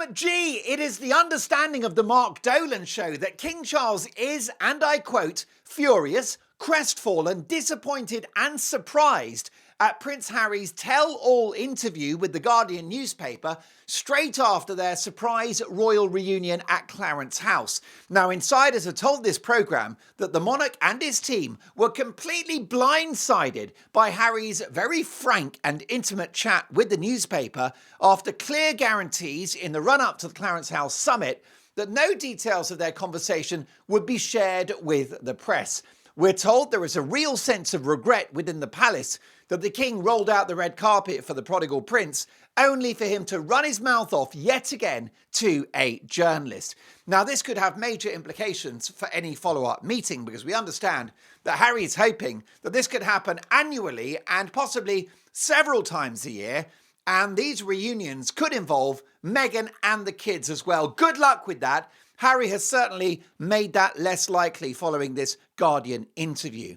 It is the understanding of the Mark Dolan show that King Charles is, and I quote, furious, crestfallen, disappointed and surprised at Prince Harry's tell-all interview with the Guardian newspaper straight after their surprise royal reunion at Clarence House. Now, insiders have told this programme that the monarch and his team were completely blindsided by Harry's very frank and intimate chat with the newspaper after clear guarantees in the run-up to the Clarence House summit that no details of their conversation would be shared with the press. We're told there is a real sense of regret within the palace that the king rolled out the red carpet for the prodigal prince, only for him to run his mouth off yet again to a journalist. Now, this could have major implications for any follow-up meeting, because we understand that Harry is hoping that this could happen annually and possibly several times a year, and these reunions could involve Meghan and the kids as well. Good luck with that. Harry has certainly made that less likely following this Guardian interview.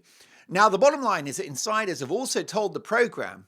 Now, the bottom line is that insiders have also told the programme,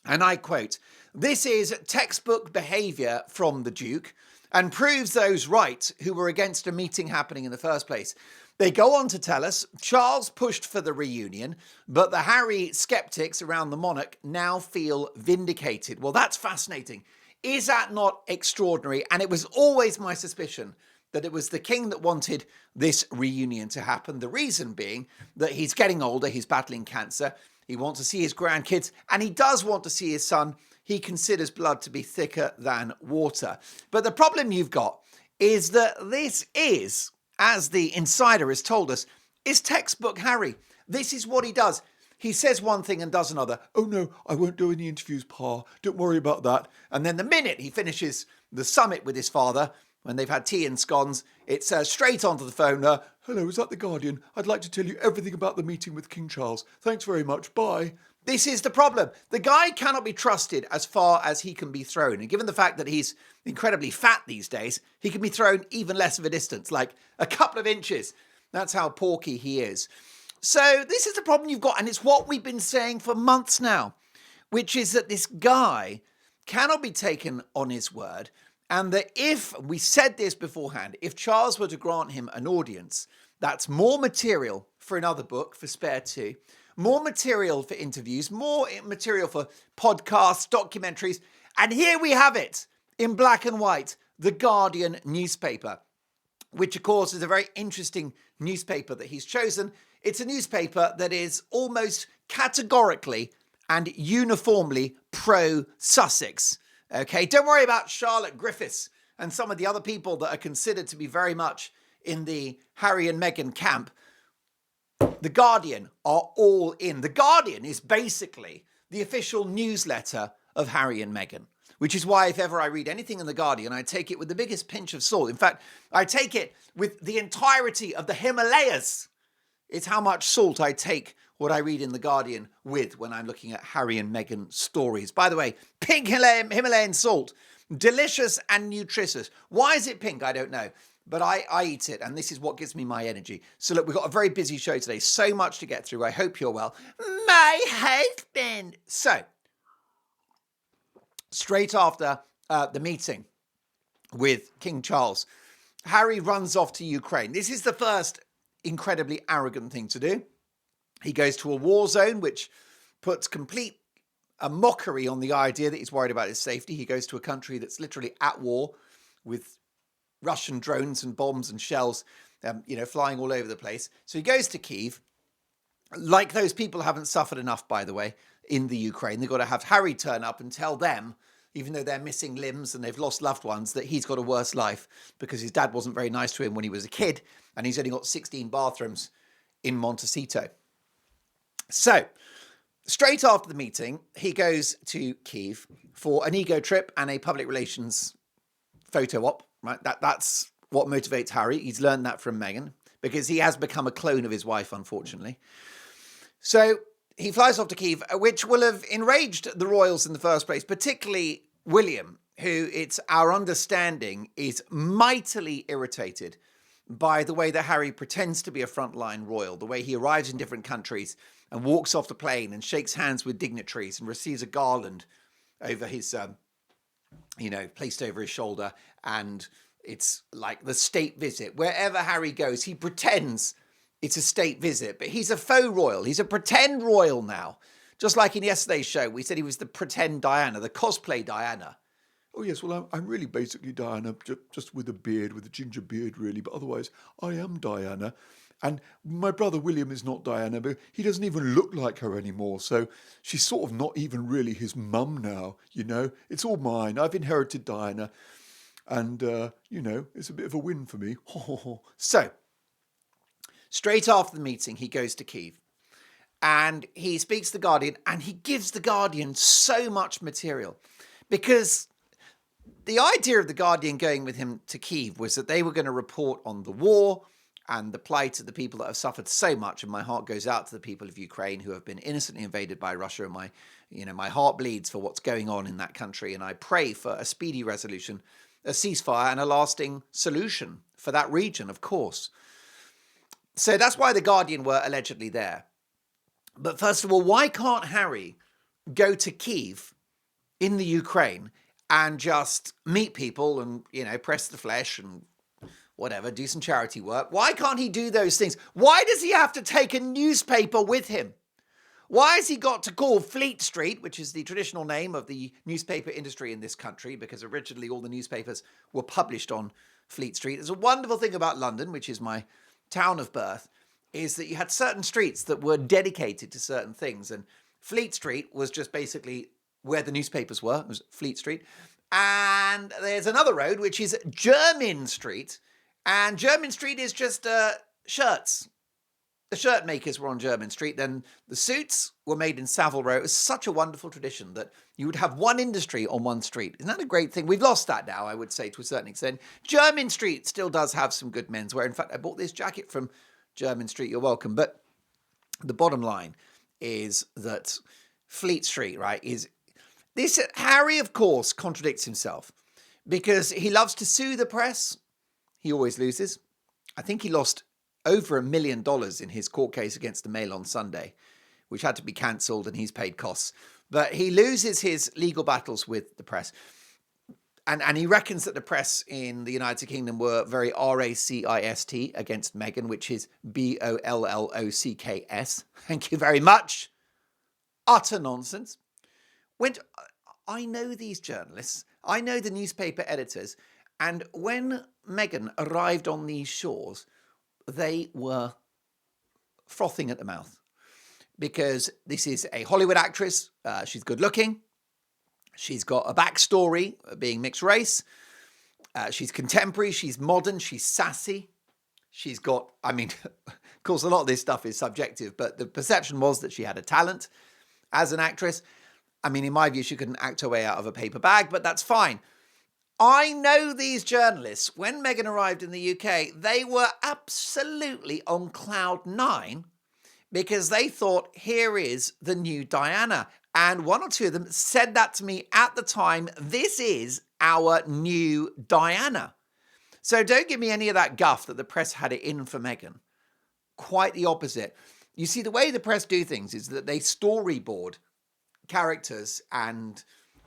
and I quote, "This is textbook behaviour from the Duke and proves those right who were against a meeting happening in the first place." They go on to tell us Charles pushed for the reunion, but the Harry skeptics around the monarch now feel vindicated. Well, that's fascinating. Is that not extraordinary? And it was always my suspicion that it was the king that wanted this reunion to happen. The reason being that he's getting older, he's battling cancer, he wants to see his grandkids, and he does want to see his son. He considers blood to be thicker than water. But the problem you've got is that this is, as the insider has told us, is textbook Harry. This is what he does. He says one thing and does another. "Oh no, I won't do any interviews, Pa. Don't worry about that." And then the minute he finishes the summit with his father, when they've had tea and scones, it's straight onto the phone. "Hello, is that the Guardian? I'd like to tell you everything about the meeting with King Charles. Thanks very much. Bye." This is the problem. The guy cannot be trusted as far as he can be thrown. And given the fact that he's incredibly fat these days, he can be thrown even less of a distance, like a couple of inches. That's how porky he is. So this is the problem you've got. And it's what we've been saying for months now, which is that this guy cannot be taken on his word. And that if, we said this beforehand, if Charles were to grant him an audience, that's more material for another book, for Spare Two, more material for interviews, more material for podcasts, documentaries. And here we have it in black and white, the Guardian newspaper, which of course is a very interesting newspaper that he's chosen. It's a newspaper that is almost categorically and uniformly pro-Sussex. Okay, don't worry about Charlotte Griffiths and some of the other people that are considered to be very much in the Harry and Meghan camp. The Guardian are all in. The Guardian is basically the official newsletter of Harry and Meghan, which is why if ever I read anything in The Guardian, I take it with the biggest pinch of salt. In fact, I take it with the entirety of the Himalayas. It's how much salt I take what I read in The Guardian with when I'm looking at Harry and Meghan stories. By the way, pink Himalayan salt, delicious and nutritious. Why is it pink? I don't know. But I eat it, and this is what gives me my energy. So look, we've got a very busy show today. So much to get through. I hope you're well. My husband. So, straight after the meeting with King Charles, Harry runs off to Ukraine. This is the first incredibly arrogant thing to do. He goes to a war zone, which puts complete a mockery on the idea that he's worried about his safety. He goes to a country that's literally at war with Russian drones and bombs and shells, flying all over the place. So he goes to Kyiv. Like those people haven't suffered enough, by the way, in the Ukraine. They've got to have Harry turn up and tell them, even though they're missing limbs and they've lost loved ones, that he's got a worse life because his dad wasn't very nice to him when he was a kid and he's only got 16 bathrooms in Montecito. So, straight after the meeting, he goes to Kyiv for an ego trip and a public relations photo op. Right? That's what motivates Harry. He's learned that from Meghan because he has become a clone of his wife, unfortunately. So he flies off to Kyiv, which will have enraged the royals in the first place, particularly William, who it's our understanding is mightily irritated by the way that Harry pretends to be a frontline royal, the way he arrives in different countries and walks off the plane and shakes hands with dignitaries and receives a garland over his placed over his shoulder, and it's like the state visit. Wherever Harry goes, he pretends it's a state visit, but he's a faux royal. He's a pretend royal now. Just like in yesterday's show, we said he was the pretend Diana, the cosplay Diana. Oh, yes, well, I'm really basically Diana, just with a beard, with a ginger beard, really. But otherwise, I am Diana. And my brother William is not Diana, but he doesn't even look like her anymore. So she's sort of not even really his mum now, It's all mine. I've inherited Diana. And, it's a bit of a win for me. So, straight after the meeting, he goes to Kyiv. And he speaks to The Guardian, and he gives The Guardian so much material. Because the idea of The Guardian going with him to Kyiv was that they were going to report on the war and the plight of the people that have suffered so much. And my heart goes out to the people of Ukraine who have been innocently invaded by Russia. And my heart bleeds for what's going on in that country. And I pray for a speedy resolution, a ceasefire, and a lasting solution for that region, of course. So that's why The Guardian were allegedly there. But first of all, why can't Harry go to Kyiv in the Ukraine and just meet people and, press the flesh and whatever, do some charity work? Why can't he do those things? Why does he have to take a newspaper with him? Why has he got to call Fleet Street, which is the traditional name of the newspaper industry in this country, because originally all the newspapers were published on Fleet Street. There's a wonderful thing about London, which is my town of birth, is that you had certain streets that were dedicated to certain things. And Fleet Street was just basically where the newspapers were. It was Fleet Street. And there's another road, which is Jermyn Street. And Jermyn Street is just shirts. The shirt makers were on Jermyn Street. Then the suits were made in Savile Row. It was such a wonderful tradition that you would have one industry on one street. Isn't that a great thing? We've lost that now, I would say, to a certain extent. Jermyn Street still does have some good menswear. In fact, I bought this jacket from Jermyn Street. You're welcome. But the bottom line is that Fleet Street, right, is this. Harry, of course, contradicts himself because he loves to sue the press. He always loses. I think he lost over $1 million in his court case against the Mail on Sunday, which had to be cancelled, and he's paid costs. But he loses his legal battles with the press. And he reckons that the press in the United Kingdom were very racist against Meghan, which is BOLLOCKS. Thank you very much. Utter nonsense. I know these journalists. I know the newspaper editors. And when Meghan arrived on these shores, they were frothing at the mouth because this is a Hollywood actress. She's good looking. She's got a backstory being mixed race. She's contemporary. She's modern. She's sassy. She's got, of course, a lot of this stuff is subjective, but the perception was that she had a talent as an actress. In my view, she couldn't act her way out of a paper bag, but that's fine. I know these journalists, when Meghan arrived in the UK, they were absolutely on cloud nine because they thought, here is the new Diana. And one or two of them said that to me at the time, this is our new Diana. So don't give me any of that guff that the press had it in for Meghan. Quite the opposite. You see, the way the press do things is that they storyboard characters and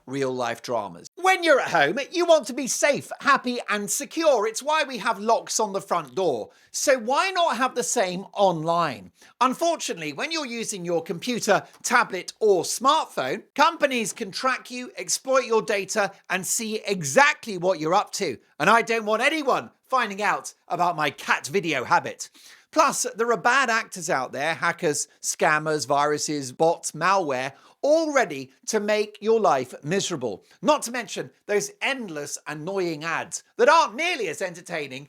real life dramas. When you're at home, you want to be safe, happy and secure. It's why we have locks on the front door. So why not have the same online? Unfortunately, when you're using your computer, tablet or smartphone, companies can track you, exploit your data and see exactly what you're up to. And I don't want anyone finding out about my cat video habit. Plus, there are bad actors out there, hackers, scammers, viruses, bots, malware, all ready to make your life miserable. Not to mention those endless, annoying ads that aren't nearly as entertaining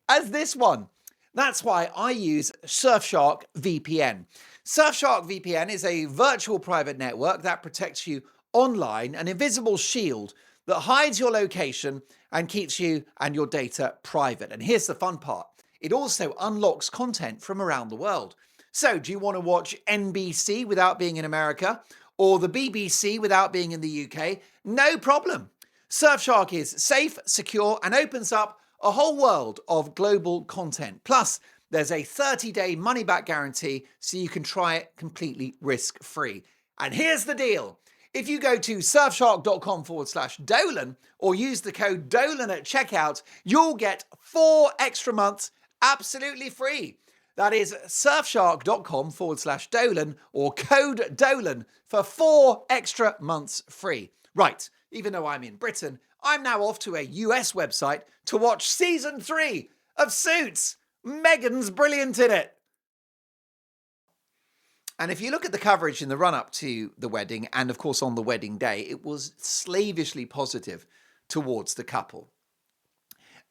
as this one. That's why I use Surfshark VPN. Surfshark VPN is a virtual private network that protects you online, an invisible shield that hides your location and keeps you and your data private. And here's the fun part. It also unlocks content from around the world. So do you want to watch NBC without being in America or the BBC without being in the UK? No problem. Surfshark is safe, secure, and opens up a whole world of global content. Plus, there's a 30-day money-back guarantee so you can try it completely risk-free. And here's the deal. If you go to surfshark.com/Dolan or use the code Dolan at checkout, you'll get 4 extra months absolutely free. That is surfshark.com/Dolan or code Dolan for 4 extra months free. Right, even though I'm in Britain, I'm now off to a US website to watch season 3 of Suits. Meghan's brilliant in it. And if you look at the coverage in the run-up to the wedding, and of course on the wedding day, it was slavishly positive towards the couple.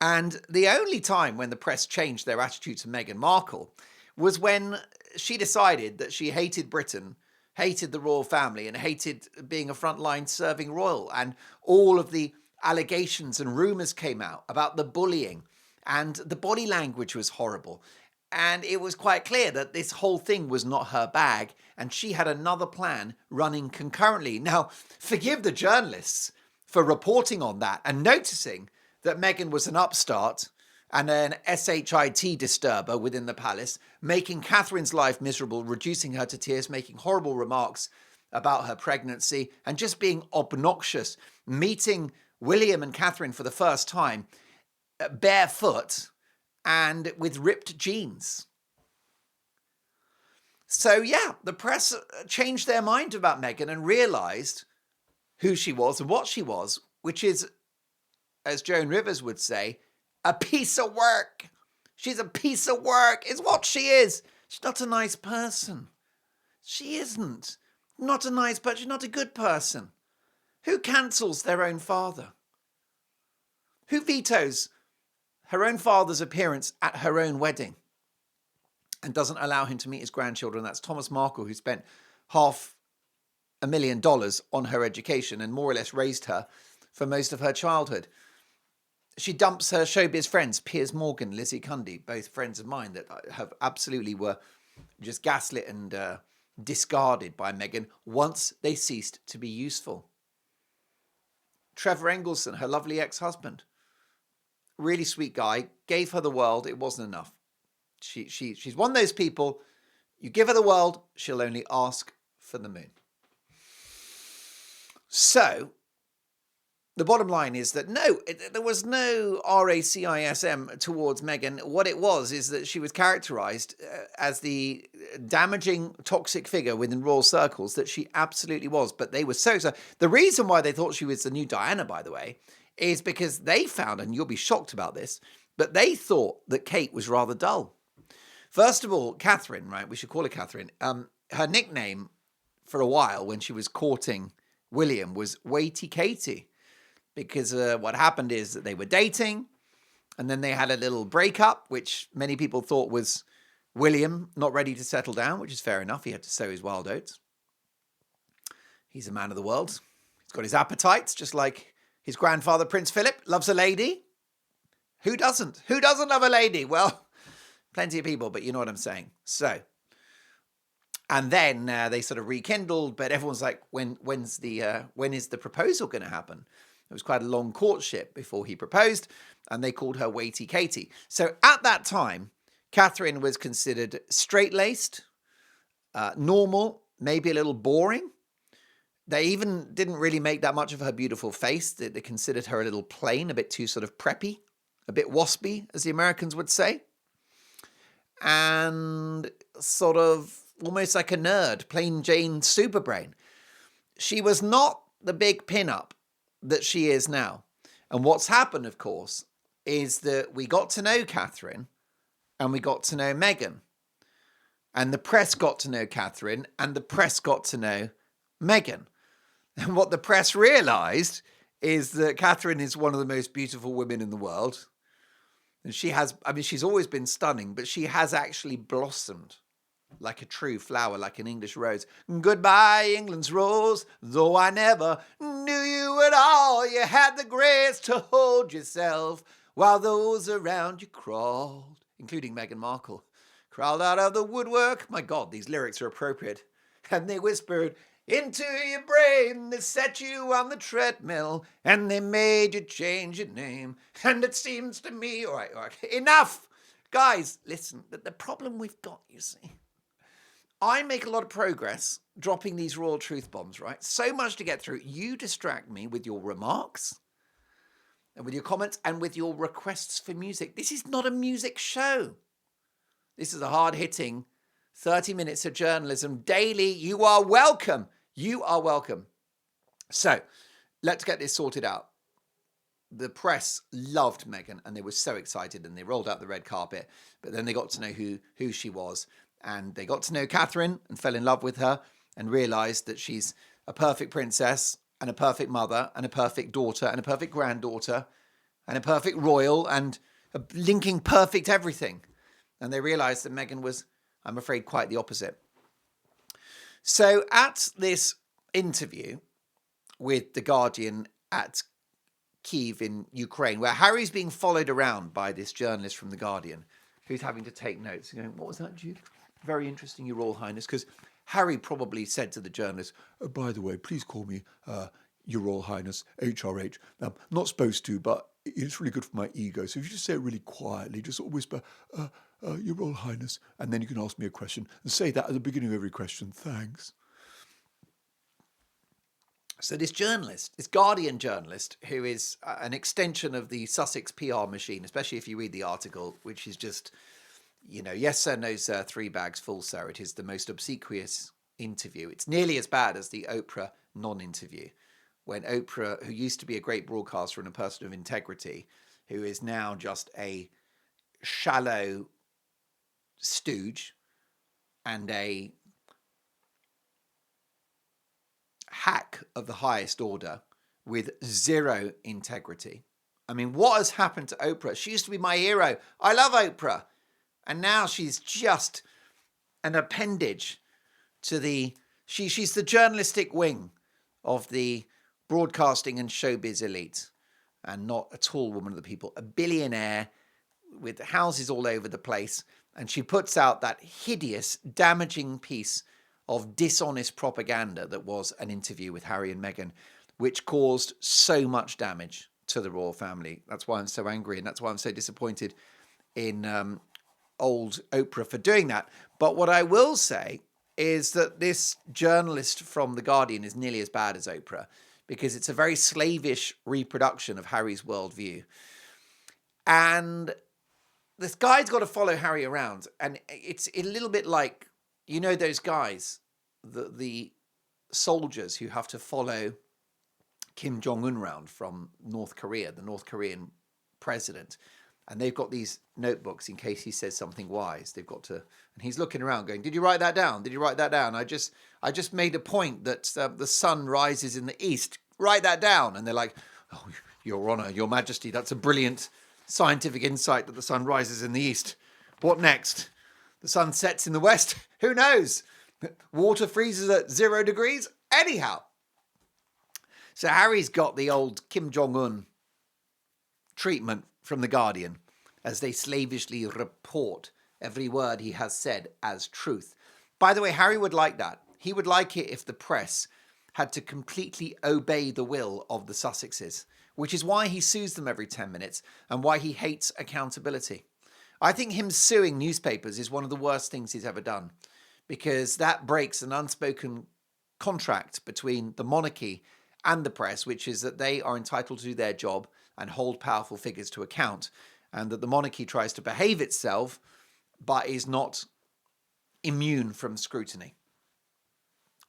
And the only time when the press changed their attitude to Meghan Markle was when she decided that she hated Britain, hated the royal family, and hated being a frontline serving royal. And all of the allegations and rumours came out about the bullying, and the body language was horrible. And it was quite clear that this whole thing was not her bag, and she had another plan running concurrently. Now, forgive the journalists for reporting on that and noticing that Meghan was an upstart and an SHIT disturber within the palace, making Catherine's life miserable, reducing her to tears, making horrible remarks about her pregnancy, and just being obnoxious, meeting William and Catherine for the first time barefoot and with ripped jeans. So yeah, the press changed their mind about Meghan and realised who she was and what she was, which is, as Joan Rivers would say, a piece of work. She's a piece of work. It's what she is. She's not a nice person. She isn't. Not a nice person. She's not a good person. Who cancels their own father? Who vetoes her own father's appearance at her own wedding and doesn't allow him to meet his grandchildren? That's Thomas Markle, who spent $500,000 on her education and more or less raised her for most of her childhood. She dumps her showbiz friends, Piers Morgan, Lizzie Cundy, both friends of mine that have absolutely were just gaslit and discarded by Meghan once they ceased to be useful. Trevor Engelson, her lovely ex-husband, really sweet guy, gave her the world. It wasn't enough. She's one of those people, you give her the world, she'll only ask for the moon. So the bottom line is that there was no racism towards Meghan. What it was is that she was characterised as the damaging, toxic figure within royal circles that she absolutely was. But they were so. The reason why they thought she was the new Diana, by the way, is because they found, and you'll be shocked about this, but they thought that Kate was rather dull. First of all, Catherine, right? We should call her Catherine. Her nickname for a while when she was courting William was Weighty Katie. Because what happened is that they were dating and then they had a little breakup, which many people thought was William not ready to settle down, which is fair enough. He had to sow his wild oats. He's a man of the world. He's got his appetites, just like his grandfather, Prince Philip, loves a lady. Who doesn't? Who doesn't love a lady? Well, plenty of people, but you know what I'm saying. So, and then they sort of rekindled, but everyone's like, when is the proposal going to happen? It was quite a long courtship before he proposed, and they called her Weighty Katie. So at that time, Catherine was considered straight-laced, normal, maybe a little boring. They even didn't really make that much of her beautiful face. They considered her a little plain, a bit too sort of preppy, a bit waspy, as the Americans would say. And sort of almost like a nerd, plain Jane Superbrain. She was not the big pin-up that she is now. And what's happened, of course, is that we got to know Catherine and we got to know Meghan. And the press got to know Catherine and the press got to know Meghan. And what the press realised is that Catherine is one of the most beautiful women in the world. And she's always been stunning, but she has actually blossomed like a true flower, like an English rose. Goodbye, England's rose, though I never knew you at all. You had the grace to hold yourself while those around you crawled, including Meghan Markle, crawled out of the woodwork. My God, these lyrics are appropriate. And they whispered into your brain, they set you on the treadmill, and they made you change your name. And it seems to me, all right, enough. Guys, listen, the problem we've got, you see, I make a lot of progress dropping these royal truth bombs, right? So much to get through. You distract me with your remarks and with your comments and with your requests for music. This is not a music show. This is a hard-hitting 30 minutes of journalism daily. You are welcome. You are welcome. So let's get this sorted out. The press loved Meghan and they were so excited and they rolled out the red carpet. But then they got to know who she was. And they got to know Catherine and fell in love with her and realised that she's a perfect princess and a perfect mother and a perfect daughter and a perfect granddaughter and a perfect royal and a linking perfect everything. And they realised that Meghan was, I'm afraid, quite the opposite. So at this interview with The Guardian at Kyiv in Ukraine, where Harry's being followed around by this journalist from The Guardian who's having to take notes and going, what was that, Duke? Very interesting, Your Royal Highness, because Harry probably said to the journalist, oh, by the way, please call me Your Royal Highness, HRH. I'm not supposed to, but it's really good for my ego. So if you just say it really quietly, just sort of whisper, Your Royal Highness, and then you can ask me a question and say that at the beginning of every question. Thanks. So this journalist, this Guardian journalist, who is an extension of the Sussex PR machine, especially if you read the article, which is just, you know, yes sir, no sir, 3 bags full sir. It is the most obsequious interview. It's nearly as bad as the Oprah non-interview, when Oprah, who used to be a great broadcaster and a person of integrity, who is now just a shallow stooge and a hack of the highest order with zero integrity. I mean, what has happened to Oprah? She used to be my hero. I love Oprah. And now she's just an appendage to she's the journalistic wing of the broadcasting and showbiz elite, and not at all woman of the people, a billionaire with houses all over the place. And she puts out that hideous, damaging piece of dishonest propaganda that was an interview with Harry and Meghan, which caused so much damage to the royal family. That's why I'm so angry, and that's why I'm so disappointed in old Oprah for doing that. But what I will say is that this journalist from The Guardian is nearly as bad as Oprah, because it's a very slavish reproduction of Harry's worldview. And this guy's got to follow Harry around, and it's a little bit like, you know, those guys, the soldiers who have to follow Kim Jong-un around from North Korea, the North Korean president. And they've got these notebooks in case he says something wise. They've got to, and he's looking around going, did you write that down? Did you write that down? I just made a point that the sun rises in the east. Write that down. And they're like, oh, Your Honor, Your Majesty, that's a brilliant scientific insight that the sun rises in the east. What next? The sun sets in the west? Who knows? Water freezes at 0 degrees? Anyhow. So Harry's got the old Kim Jong-un treatment from The Guardian as they slavishly report every word he has said as truth. By the way, Harry would like that. He would like it if the press had to completely obey the will of the Sussexes, which is why he sues them every 10 minutes and why he hates accountability. I think him suing newspapers is one of the worst things he's ever done, because that breaks an unspoken contract between the monarchy and the press, which is that they are entitled to do their job and hold powerful figures to account, and that the monarchy tries to behave itself but is not immune from scrutiny,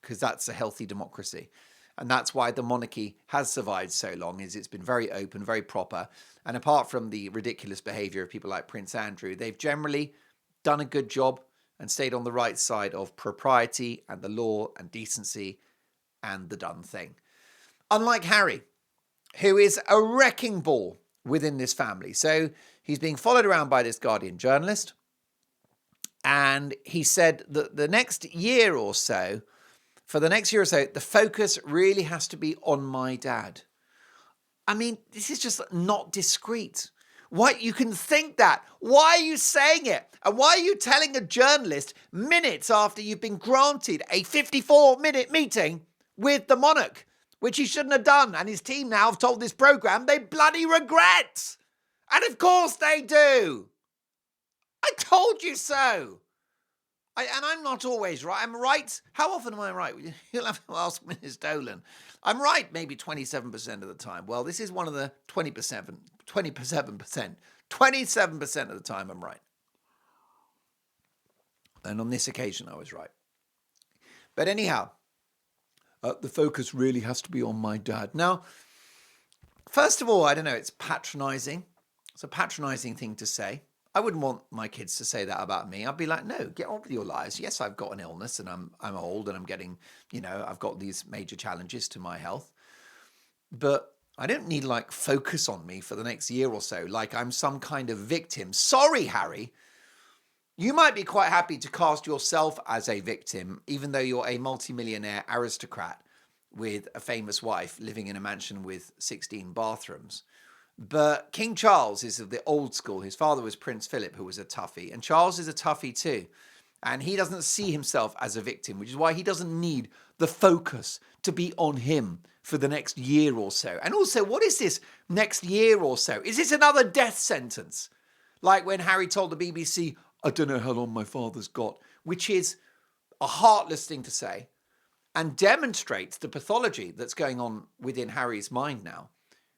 because that's a healthy democracy. And that's why the monarchy has survived so long, is it's been very open, very proper. And apart from the ridiculous behaviour of people like Prince Andrew, they've generally done a good job and stayed on the right side of propriety and the law and decency and the done thing. Unlike Harry, who is a wrecking ball within this family. So he's being followed around by this Guardian journalist. And he said that the next year or so, the focus really has to be on my dad. I mean, this is just not discreet. Why you can think that? Why are you saying it? And why are you telling a journalist minutes after you've been granted a 54-minute meeting with the monarch, which he shouldn't have done? And his team now have told this programme they bloody regret. And of course they do. I told you so. And I'm not always right. I'm right. How often am I right? You'll have to ask Mrs. Dolan. I'm right maybe 27% of the time. Well, this is one of the 27%. 27% of the time I'm right. And on this occasion, I was right. But anyhow, the focus really has to be on my dad. Now, first of all, I don't know, it's patronizing. It's a patronizing thing to say. I wouldn't want my kids to say that about me. I'd be like, no, get on with your lives. Yes, I've got an illness and I'm old and I'm getting, I've got these major challenges to my health. But I don't need like focus on me for the next year or so, like I'm some kind of victim. Sorry, Harry. You might be quite happy to cast yourself as a victim, even though you're a multimillionaire aristocrat with a famous wife living in a mansion with 16 bathrooms. But King Charles is of the old school. His father was Prince Philip, who was a toughie. And Charles is a toughie too. And he doesn't see himself as a victim, which is why he doesn't need the focus to be on him for the next year or so. And also, what is this next year or so? Is this another death sentence? Like when Harry told the BBC, I don't know how long my father's got, which is a heartless thing to say and demonstrates the pathology that's going on within Harry's mind now,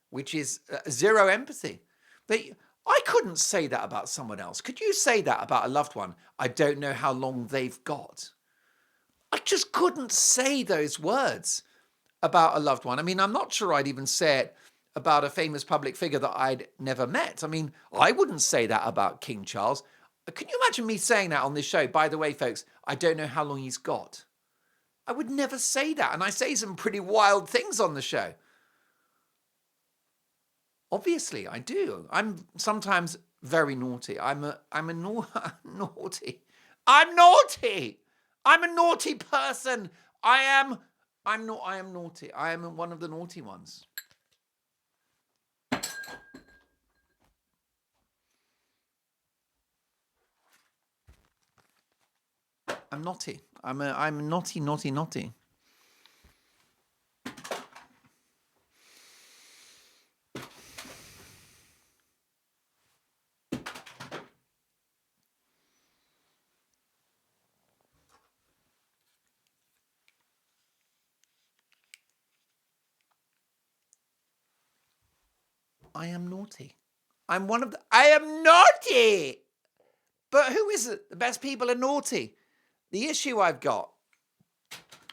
which is zero empathy. I couldn't say that about someone else. Could you say that about a loved one? I don't know how long they've got. I just couldn't say those words about a loved one. I mean, I'm not sure I'd even say it about a famous public figure that I'd never met. I mean, I wouldn't say that about King Charles. Can you imagine me saying that on this show? By the way, folks, I don't know how long he's got. I would never say that. And I say some pretty wild things on the show. Obviously, I do. I'm sometimes very naughty. I'm naughty. I'm naughty. I'm a naughty person. I am naughty. I am one of the naughty ones. I'm naughty. I'm naughty. I am naughty. I am naughty! But who is it? The best people are naughty. The issue I've got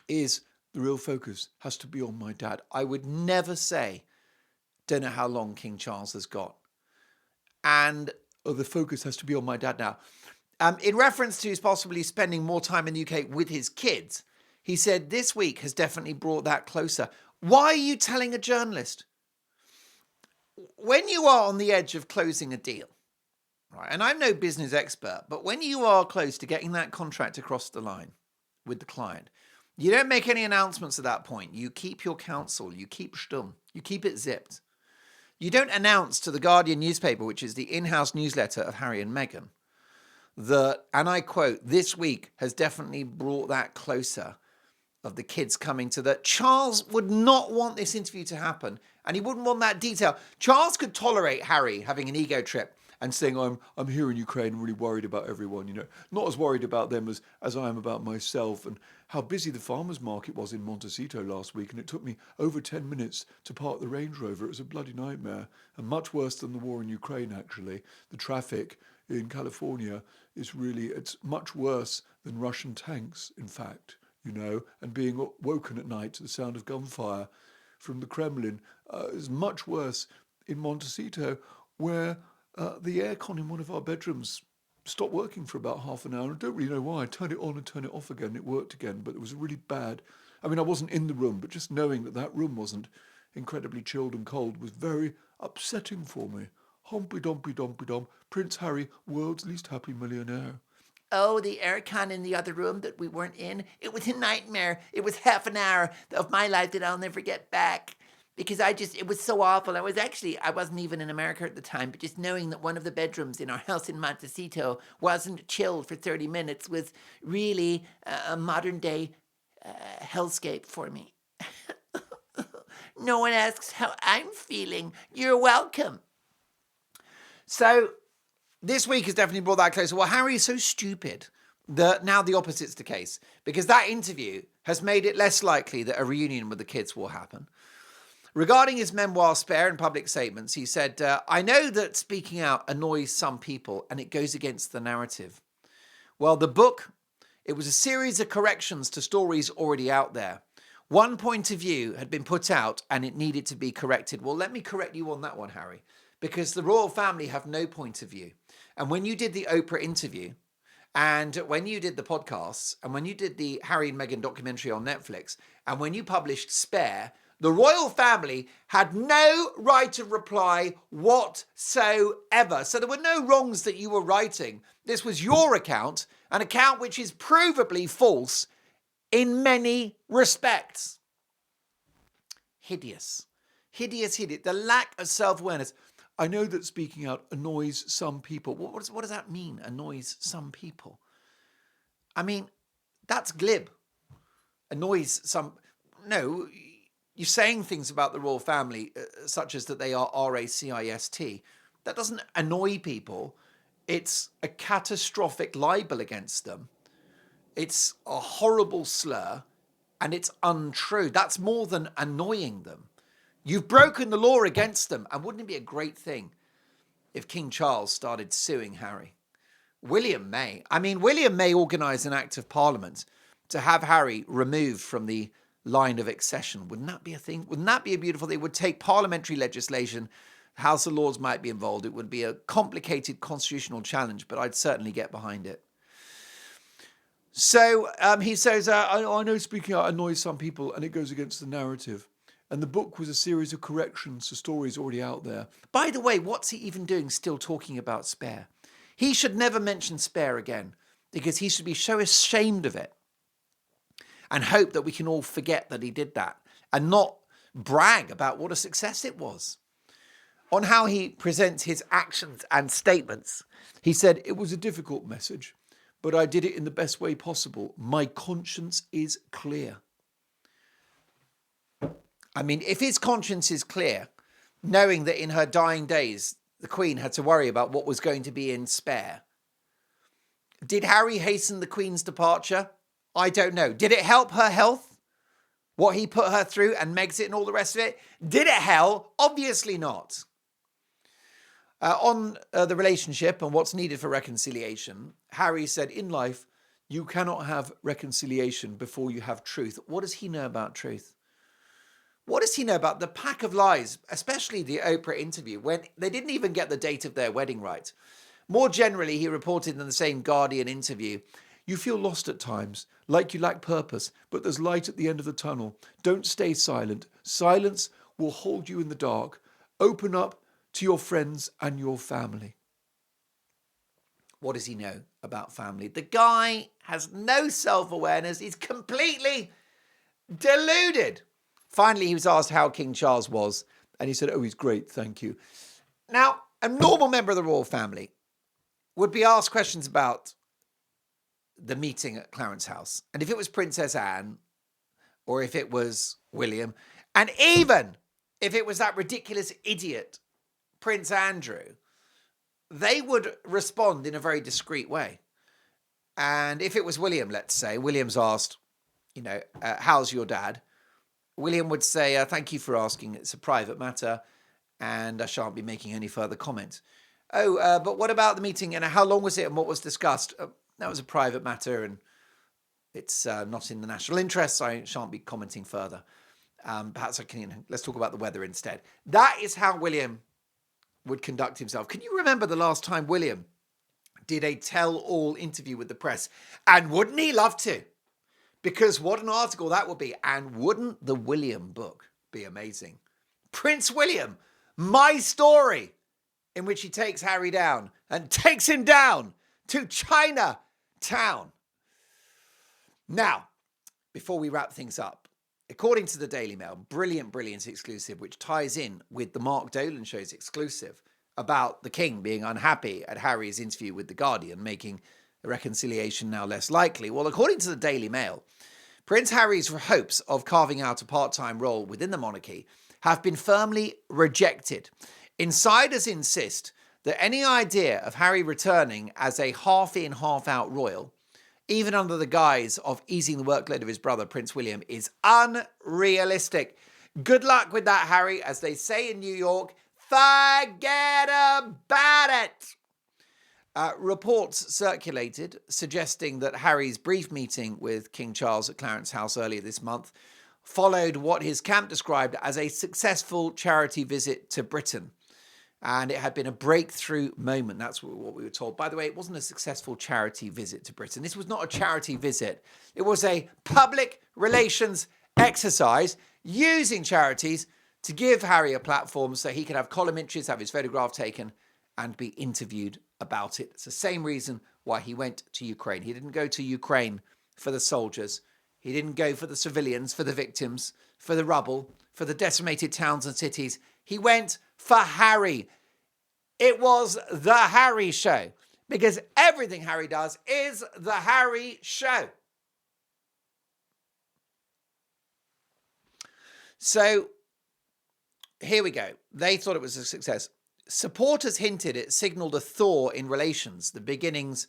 is the real focus has to be on my dad. I would never say, don't know how long King Charles has got. And the focus has to be on my dad now. In reference to his possibly spending more time in the UK with his kids, he said this week has definitely brought that closer. Why are you telling a journalist? When you are on the edge of closing a deal, right, and I'm no business expert, but when you are close to getting that contract across the line with the client, you don't make any announcements at that point. You keep your counsel. You keep stum. You keep it zipped. You don't announce to the Guardian newspaper, which is the in-house newsletter of Harry and Meghan, that, and I quote, this week has definitely brought that closer of the kids coming to that. Charles would not want this interview to happen, and he wouldn't want that detail. Charles could tolerate Harry having an ego trip and saying, I'm here in Ukraine, really worried about everyone, not as worried about them as I am about myself, and how busy the farmers market was in Montecito last week, and it took me over 10 minutes to park the Range Rover. It was a bloody nightmare, and much worse than the war in Ukraine, actually. The traffic in California it's much worse than Russian tanks, in fact, and being woken at night to the sound of gunfire from the Kremlin is much worse in Montecito, where the aircon in one of our bedrooms stopped working for about half an hour. I don't really know why. I turned it on and turned it off again. It worked again, but it was really bad. I mean, I wasn't in the room, but just knowing that room wasn't incredibly chilled and cold was very upsetting for me. Humpy dumpy dumpy dum. Prince Harry, world's least happy millionaire. Oh, the aircon in the other room that we weren't in, it was a nightmare. It was half an hour of my life that I'll never get back. Because it was so awful. I wasn't even in America at the time, but just knowing that one of the bedrooms in our house in Montecito wasn't chilled for 30 minutes was really a modern day hellscape for me. No one asks how I'm feeling. You're welcome. So this week has definitely brought that closer. Well, Harry is so stupid Now the opposite's the case, because that interview has made it less likely that a reunion with the kids will happen. Regarding his memoir Spare and public statements, he said, I know that speaking out annoys some people and it goes against the narrative. Well, the book, it was a series of corrections to stories already out there. One point of view had been put out and it needed to be corrected. Well, let me correct you on that one, Harry, because the royal family have no point of view. And when you did the Oprah interview, and when you did the podcasts, and when you did the Harry and Meghan documentary on Netflix, and when you published Spare, the royal family had no right of reply whatsoever. So there were no wrongs that you were writing. This was your account, an account which is provably false in many respects. Hideous. Hideous. The lack of self-awareness. I know that speaking out annoys some people. What does that mean, annoys some people? I mean, that's glib. Annoys some... No, you're saying things about the royal family, such as that they are racist. That doesn't annoy people. It's a catastrophic libel against them. It's a horrible slur, and it's untrue. That's more than annoying them. You've broken the law against them. And wouldn't it be a great thing if King Charles started suing Harry? William may organise an act of parliament to have Harry removed from the line of accession. Wouldn't that be a thing? Wouldn't that be a beautiful thing? It would take parliamentary legislation. House of Lords might be involved. It would be a complicated constitutional challenge, but I'd certainly get behind it. So he says, I know speaking out annoys some people and it goes against the narrative. And the book was a series of corrections to stories already out there. By the way, what's he even doing still talking about Spare? He should never mention Spare again, because he should be so ashamed of it and hope that we can all forget that he did that and not brag about what a success it was. On how he presents his actions and statements, he said, it was a difficult message, but I did it in the best way possible. My conscience is clear. I mean, if his conscience is clear, knowing that in her dying days, the Queen had to worry about what was going to be in Spare. Did Harry hasten the Queen's departure? I don't know. Did it help her health? What he put her through and Megxit and all the rest of it? Did it help? Obviously not. On the relationship and what's needed for reconciliation, Harry said, in life, you cannot have reconciliation before you have truth. What does he know about truth? What does he know about the pack of lies, especially the Oprah interview, when they didn't even get the date of their wedding right? More generally, he reported in the same Guardian interview, you feel lost at times, like you lack purpose, but there's light at the end of the tunnel. Don't stay silent. Silence will hold you in the dark. Open up to your friends and your family. What does he know about family? The guy has no self-awareness. He's completely deluded. Finally, he was asked how King Charles was, and he said, oh, he's great, thank you. Now, a normal member of the royal family would be asked questions about the meeting at Clarence House. And if it was Princess Anne, or if it was William, and even if it was that ridiculous idiot, Prince Andrew, they would respond in a very discreet way. And if it was William, let's say, William's asked, how's your dad? William would say, thank you for asking. It's a private matter and I shan't be making any further comment. But what about the meeting and how long was it and what was discussed? That was a private matter and it's not in the national interest, so I shan't be commenting further. Perhaps let's talk about the weather instead. That is how William would conduct himself. Can you remember the last time William did a tell-all interview with the press? And wouldn't he love to? Because what an article that would be. And wouldn't the William book be amazing? Prince William, my story, in which he takes Harry down and takes him down to Chinatown. Now, before we wrap things up, according to the Daily Mail, brilliant exclusive, which ties in with the Mark Dolan show's exclusive about the King being unhappy at Harry's interview with The Guardian, making a reconciliation now less likely. Well, according to the Daily Mail, Prince Harry's hopes of carving out a part-time role within the monarchy have been firmly rejected. Insiders insist that any idea of Harry returning as a half-in, half-out royal even under the guise of easing the workload of his brother, Prince William, is unrealistic. Good luck with that, Harry. As they say in New York, forget about it. Reports circulated suggesting that Harry's brief meeting with King Charles at Clarence House earlier this month followed what his camp described as a successful charity visit to Britain. And it had been a breakthrough moment. That's what we were told. By the way, it wasn't a successful charity visit to Britain. This was not a charity visit. It was a public relations exercise using charities to give Harry a platform so he could have column inches, have his photograph taken, and be interviewed about it. It's the same reason why he went to Ukraine. He didn't go to Ukraine for the soldiers. He didn't go for the civilians, for the victims, for the rubble, for the decimated towns and cities. He went for Harry. It was the Harry show, because everything Harry does is the Harry show. So here we go. They thought it was a success. Supporters hinted it signalled a thaw in relations, the beginnings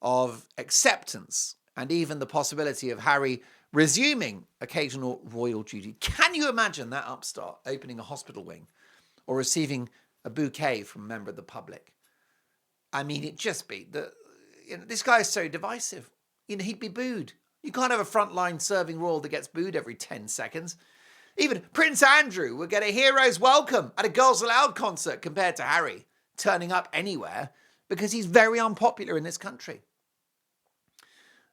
of acceptance, and even the possibility of Harry resuming occasional royal duty. Can you imagine that upstart opening a hospital wing or receiving a bouquet from a member of the public? I mean, it'd just be this guy is so divisive. He'd be booed. You can't have a frontline serving royal that gets booed every 10 seconds. Even Prince Andrew would get a hero's welcome at a Girls Aloud concert compared to Harry turning up anywhere, because he's very unpopular in this country.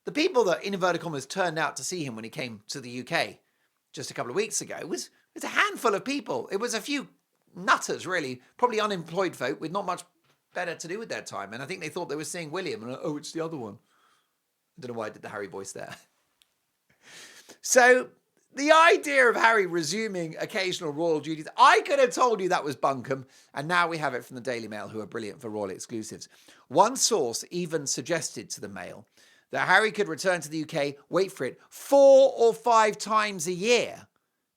The people that, in inverted commas, turned out to see him when he came to the UK just a couple of weeks ago was a handful of people. It was a few nutters, really, probably unemployed folk with not much better to do with their time. And I think they thought they were seeing William. And oh, it's the other one. I don't know why I did the Harry voice there. So the idea of Harry resuming occasional royal duties, I could have told you that was bunkum, and now we have it from the Daily Mail, who are brilliant for royal exclusives. One source even suggested to the Mail that Harry could return to the UK, wait for it, 4 or 5 times a year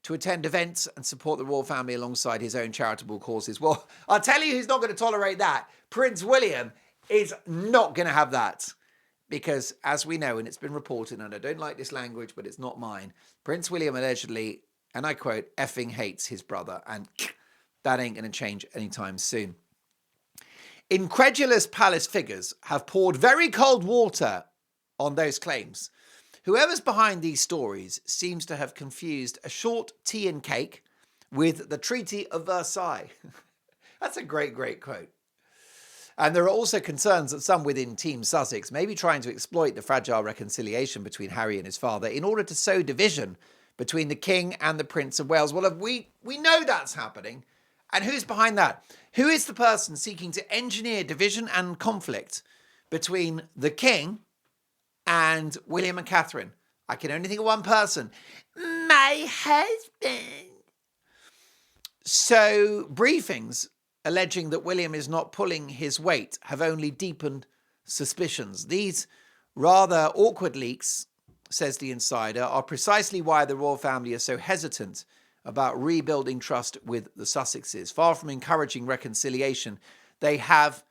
to attend events and support the royal family alongside his own charitable causes. Well, I'll tell you who's not going to tolerate that. Prince William is not going to have that. Because, as we know, and it's been reported, and I don't like this language, but it's not mine, Prince William allegedly, and I quote, effing hates his brother, and that ain't going to change anytime soon. Incredulous palace figures have poured very cold water on those claims. Whoever's behind these stories seems to have confused a short tea and cake with the Treaty of Versailles. That's a great, great quote. And there are also concerns that some within Team Sussex may be trying to exploit the fragile reconciliation between Harry and his father in order to sow division between the King and the Prince of Wales. Well, we know that's happening. And who's behind that? Who is the person seeking to engineer division and conflict between the King and William and Catherine? I can only think of one person. My husband. So briefings alleging that William is not pulling his weight have only deepened suspicions. These rather awkward leaks, says the insider, are precisely why the royal family are so hesitant about rebuilding trust with the Sussexes. Far from encouraging reconciliation, they have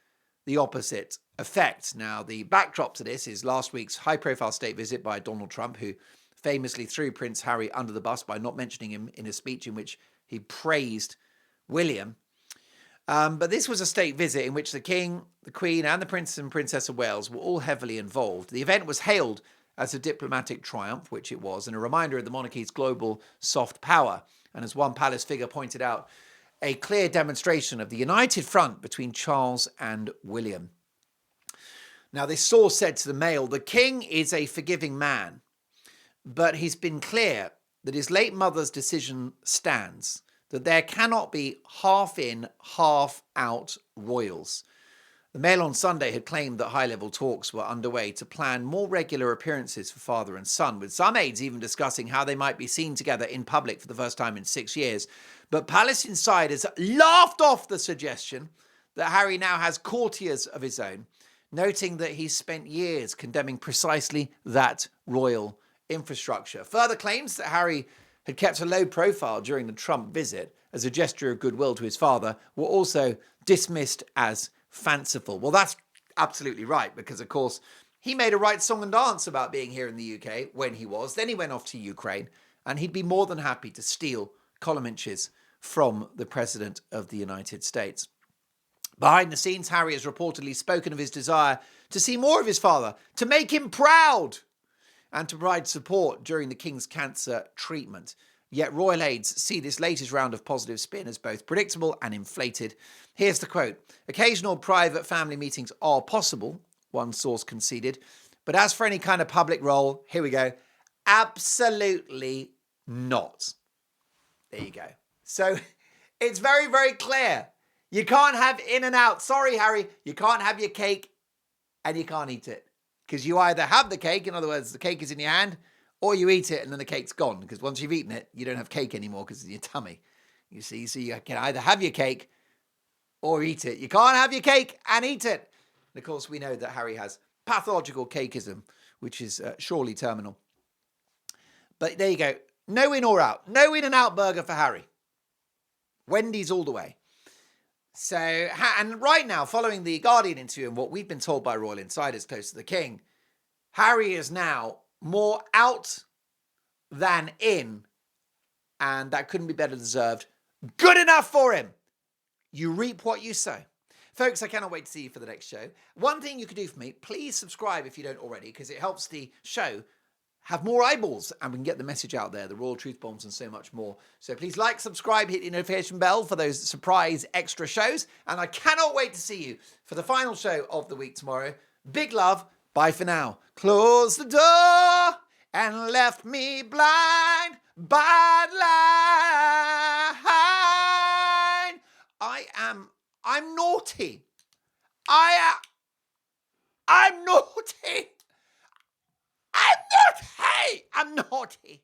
the opposite effect. Now, the backdrop to this is last week's high-profile state visit by Donald Trump, who famously threw Prince Harry under the bus by not mentioning him in a speech in which he praised William. But this was a state visit in which the King, the Queen, and the Prince and Princess of Wales were all heavily involved. The event was hailed as a diplomatic triumph, which it was, and a reminder of the monarchy's global soft power. And as one palace figure pointed out, a clear demonstration of the united front between Charles and William. Now, this source said to the Mail, the King is a forgiving man, but he's been clear that his late mother's decision stands, that there cannot be half-in, half-out royals. The Mail on Sunday had claimed that high-level talks were underway to plan more regular appearances for father and son, with some aides even discussing how they might be seen together in public for the first time in 6 years. But palace insiders laughed off the suggestion that Harry now has courtiers of his own, noting that he's spent years condemning precisely that royal infrastructure. Further claims that Harry had kept a low profile during the Trump visit as a gesture of goodwill to his father were also dismissed as fanciful. Well, that's absolutely right, because, of course, He made a right song and dance about being here in the UK when he was. Then he went off to Ukraine, and he'd be more than happy to steal column inches from the President of the United States. Behind the scenes, Harry has reportedly spoken of his desire to see more of his father, to make him proud, and to provide support during the King's cancer treatment. Yet royal aides see this latest round of positive spin as both predictable and inflated. Here's the quote. Occasional private family meetings are possible, one source conceded. But as for any kind of public role, here we go, absolutely not. There you go. So it's very, very clear. You can't have in and out. Sorry, Harry, you can't have your cake and you can't eat it. Because you either have the cake, in other words, the cake is in your hand, or you eat it and then the cake's gone. Because once you've eaten it, you don't have cake anymore because it's in your tummy. You see, so you can either have your cake or eat it. You can't have your cake and eat it. And of course, we know that Harry has pathological cakeism, which is surely terminal. But there you go. No in or out. No in and out burger for Harry. Wendy's all the way. So, and right now, following the Guardian interview and what we've been told by royal insiders close to the King, Harry is now more out than in, and that couldn't be better deserved. Good enough for him. You reap what you sow. Folks, I cannot wait to see you for the next show. One thing you could do for me, please subscribe if you don't already, because it helps the show have more eyeballs and we can get the message out there, the Royal Truth Bombs and so much more. So please like, subscribe, hit the notification bell for those surprise extra shows. And I cannot wait to see you for the final show of the week tomorrow. Big love. Bye for now. Close the door and left me blind by line. I'm naughty. I'm naughty. I'm naughty.